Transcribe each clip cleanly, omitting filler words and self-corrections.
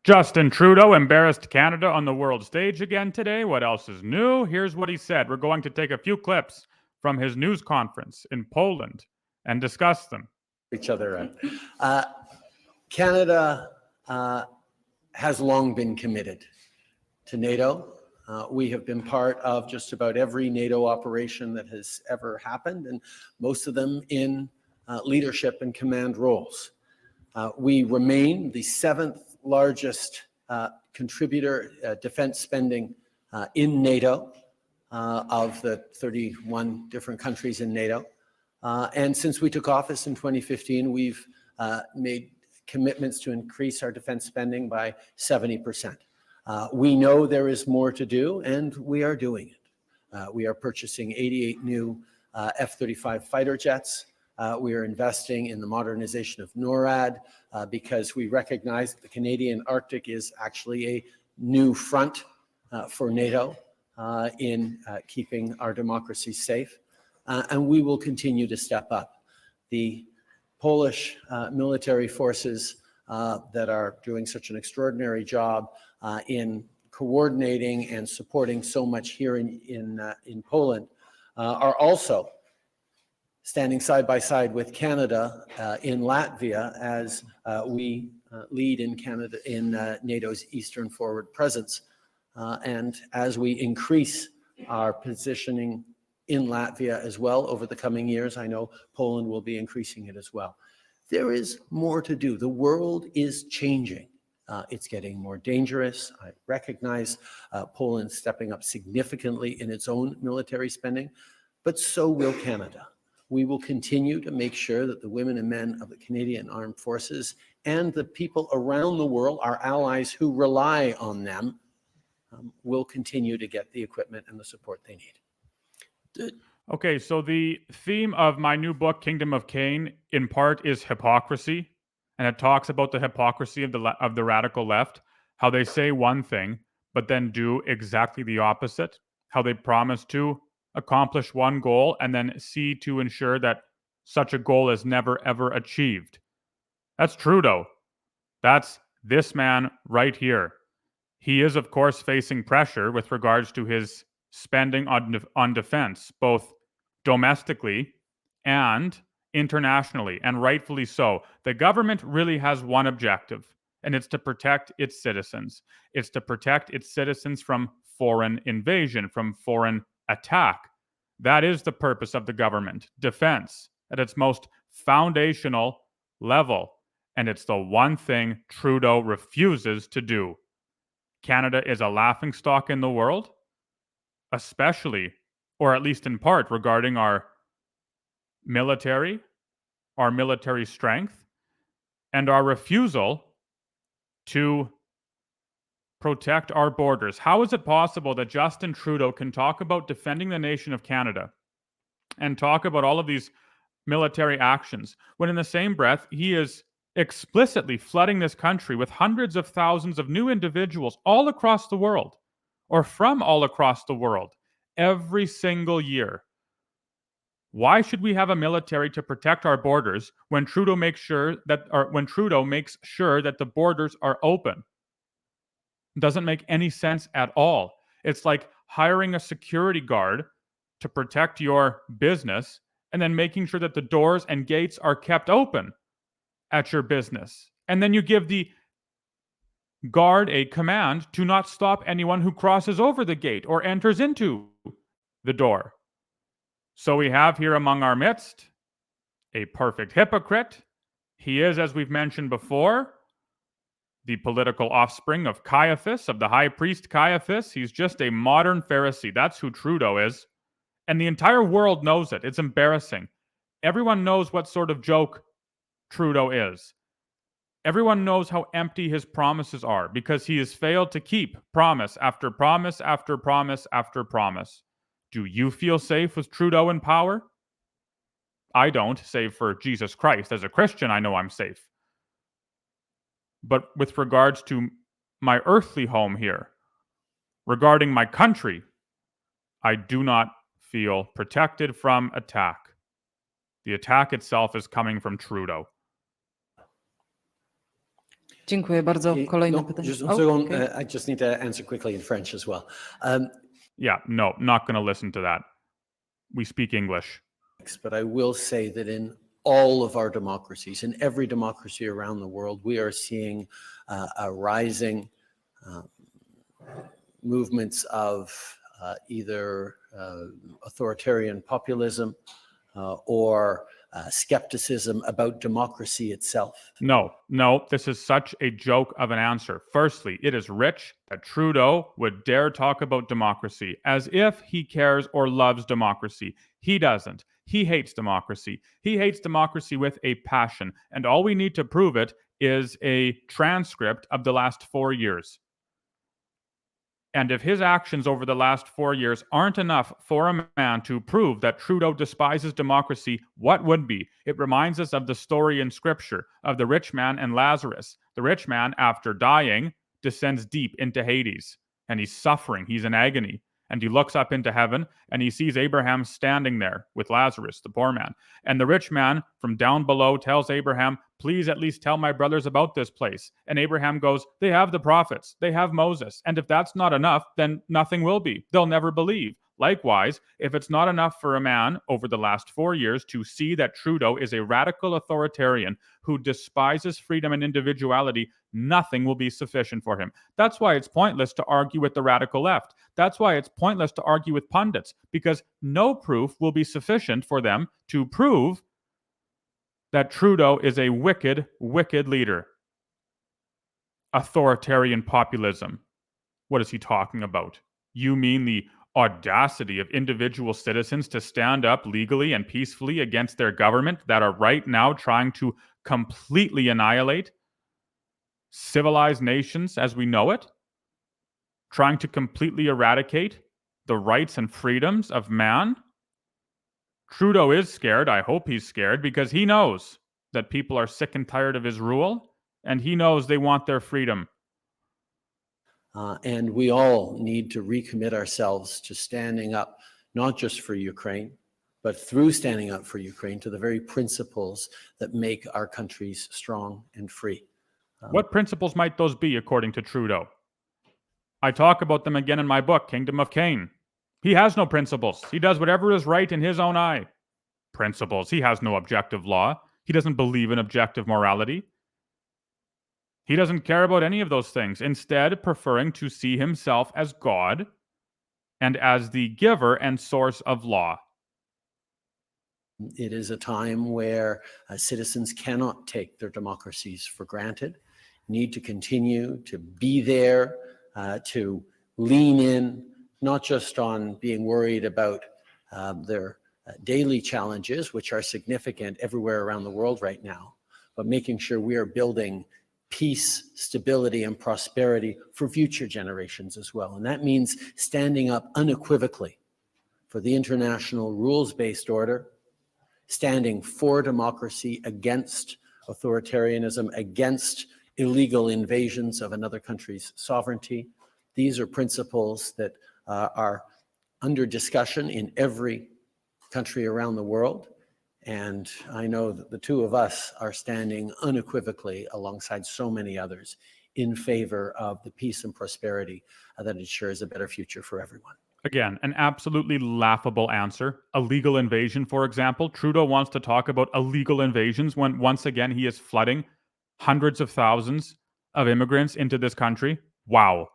Justin Trudeau embarrassed Canada on the world stage again today. What else is new? Here's what he said. We're going to take a few clips from his news conference in Poland and discuss them. Each other. Canada has long been committed to NATO. We have been part of just about every NATO operation that has ever happened, and most of them in leadership and command roles. We remain the seventh largest contributor defense spending in NATO of the 31 different countries in NATO. And since we took office in 2015, we've made commitments to increase our defense spending by 70%. We know there is more to do, and we are doing it. We are purchasing 88 new F-35 fighter jets. We are investing in the modernization of NORAD because we recognize that the Canadian Arctic is actually a new front for NATO in keeping our democracy safe. And we will continue to step up. The Polish military forces that are doing such an extraordinary job in coordinating and supporting so much here in Poland are also standing side by side with Canada in Latvia as we lead in Canada in NATO's Eastern Forward Presence. And as we increase our positioning in Latvia as well over the coming years, I know Poland will be increasing it as well. There is more to do. The world is changing. It's getting more dangerous. I recognize Poland stepping up significantly in its own military spending, but so will Canada. We will continue to make sure that the women and men of the Canadian Armed Forces and the people around the world, our allies who rely on them, will continue to get the equipment and the support they need. Okay, so the theme of my new book, Kingdom of Cain, in part is hypocrisy, and it talks about the hypocrisy of the radical left, how they say one thing, but then do exactly the opposite, how they promise to accomplish one goal and then see to ensure that such a goal is never, ever achieved. That's Trudeau. That's this man right here. He is, of course, facing pressure with regards to his spending on defense, both domestically and internationally, and rightfully so. The government really has one objective, and it's to protect its citizens. It's to protect its citizens from foreign invasion, from foreign attack. That is the purpose of the government, defense, at its most foundational level. And it's the one thing Trudeau refuses to do. Canada is a laughingstock in the world, especially, or at least in part, regarding our military strength, and our refusal to protect our borders. How is it possible that Justin Trudeau can talk about defending the nation of Canada and talk about all of these military actions when in the same breath he is explicitly flooding this country with hundreds of thousands of new individuals all across the world, or from all across the world, every single year? Why should we have a military to protect our borders when Trudeau makes sure that the borders are open? It doesn't make any sense at all. It's like hiring a security guard to protect your business and then making sure that the doors and gates are kept open at your business. And then you give the guard a command to not stop anyone who crosses over the gate or enters into the door. So we have here among our midst a perfect hypocrite. He is, as we've mentioned before, the political offspring of Caiaphas, of the high priest Caiaphas. He's just a modern Pharisee. That's who Trudeau is. And the entire world knows it. It's embarrassing. Everyone knows what sort of joke Trudeau is. Everyone knows how empty his promises are because he has failed to keep promise after promise after promise after promise. Do you feel safe with Trudeau in power? I don't, save for Jesus Christ. As a Christian, I know I'm safe. But with regards to my earthly home here, regarding my country, I do not feel protected from attack. The attack itself is coming from Trudeau. Dziękuję bardzo. Kolejne No, pytanie. just Oh, one second. okay. I just need to answer quickly in French as well. Yeah, no, not going to listen to that. We speak English. But I will say that in all of our democracies, in every democracy around the world, we are seeing a rising movements of either authoritarian populism or skepticism about democracy itself. No, this is such a joke of an answer. Firstly, it is rich that Trudeau would dare talk about democracy as if he cares or loves democracy. He doesn't. He hates democracy. He hates democracy with a passion. And all we need to prove it is a transcript of the last 4 years. And if his actions over the last 4 years aren't enough for a man to prove that Trudeau despises democracy, what would be? It reminds us of the story in Scripture of the rich man and Lazarus. The rich man, after dying, descends deep into Hades, and he's suffering. He's in agony. And he looks up into heaven, and he sees Abraham standing there with Lazarus, the poor man. And the rich man from down below tells Abraham, please at least tell my brothers about this place. And Abraham goes, they have the prophets, they have Moses. And if that's not enough, then nothing will be. They'll never believe. Likewise, if it's not enough for a man over the last 4 years to see that Trudeau is a radical authoritarian who despises freedom and individuality, nothing will be sufficient for him. That's why it's pointless to argue with the radical left. That's why it's pointless to argue with pundits, because no proof will be sufficient for them to prove that Trudeau is a wicked, wicked leader. Authoritarian populism. What is he talking about? You mean the audacity of individual citizens to stand up legally and peacefully against their government that are right now trying to completely annihilate civilized nations as we know it? Trying to completely eradicate the rights and freedoms of man? Trudeau is scared. I hope he's scared because he knows that people are sick and tired of his rule, and he knows they want their freedom. And we all need to recommit ourselves to standing up, not just for Ukraine, but through standing up for Ukraine, to the very principles that make our countries strong and free. What principles might those be, according to Trudeau? I talk about them again in my book, Kingdom of Cain. He has no principles. He does whatever is right in his own eye. Principles. He has no objective law. He doesn't believe in objective morality. He doesn't care about any of those things, instead preferring to see himself as God and as the giver and source of law. It is a time where citizens cannot take their democracies for granted, need to continue to be there, to lean in, not just on being worried about their daily challenges, which are significant everywhere around the world right now, but making sure we are building peace, stability, and prosperity for future generations as well. And that means standing up unequivocally for the international rules-based order, standing for democracy against authoritarianism, against illegal invasions of another country's sovereignty. These are principles that are under discussion in every country around the world. And I know that the two of us are standing unequivocally alongside so many others in favor of the peace and prosperity that ensures a better future for everyone. Again, an absolutely laughable answer. Illegal invasion, for example. Trudeau wants to talk about illegal invasions when once again he is flooding hundreds of thousands of immigrants into this country. Wow.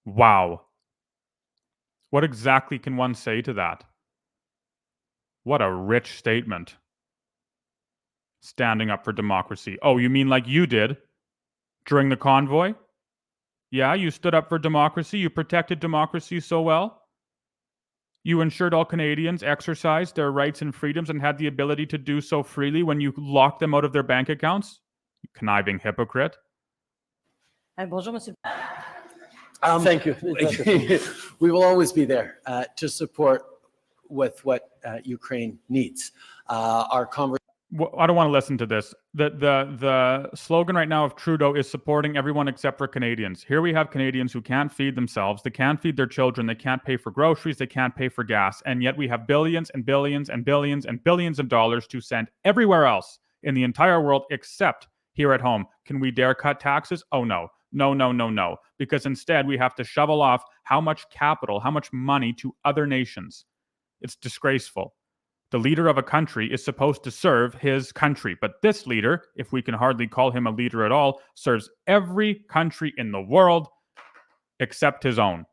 Wow. What exactly can one say to that? What a rich statement. Standing up for democracy. Oh, you mean like you did during the convoy? Yeah, you stood up for democracy. You protected democracy so well. You ensured all Canadians exercised their rights and freedoms and had the ability to do so freely when you locked them out of their bank accounts. You conniving hypocrite. Bonjour, monsieur. Thank you. We will always be there to support with what Ukraine needs. Our conversation. I don't want to listen to this. The slogan right now of Trudeau is supporting everyone except for Canadians. Here we have Canadians who can't feed themselves, they can't feed their children, they can't pay for groceries, they can't pay for gas, and yet we have billions and billions and billions and billions of dollars to send everywhere else in the entire world except here at home. Can we dare cut taxes? Oh, no. No, no, no, no. Because instead, we have to shovel off how much capital, how much money to other nations. It's disgraceful. The leader of a country is supposed to serve his country. But this leader, if we can hardly call him a leader at all, serves every country in the world except his own.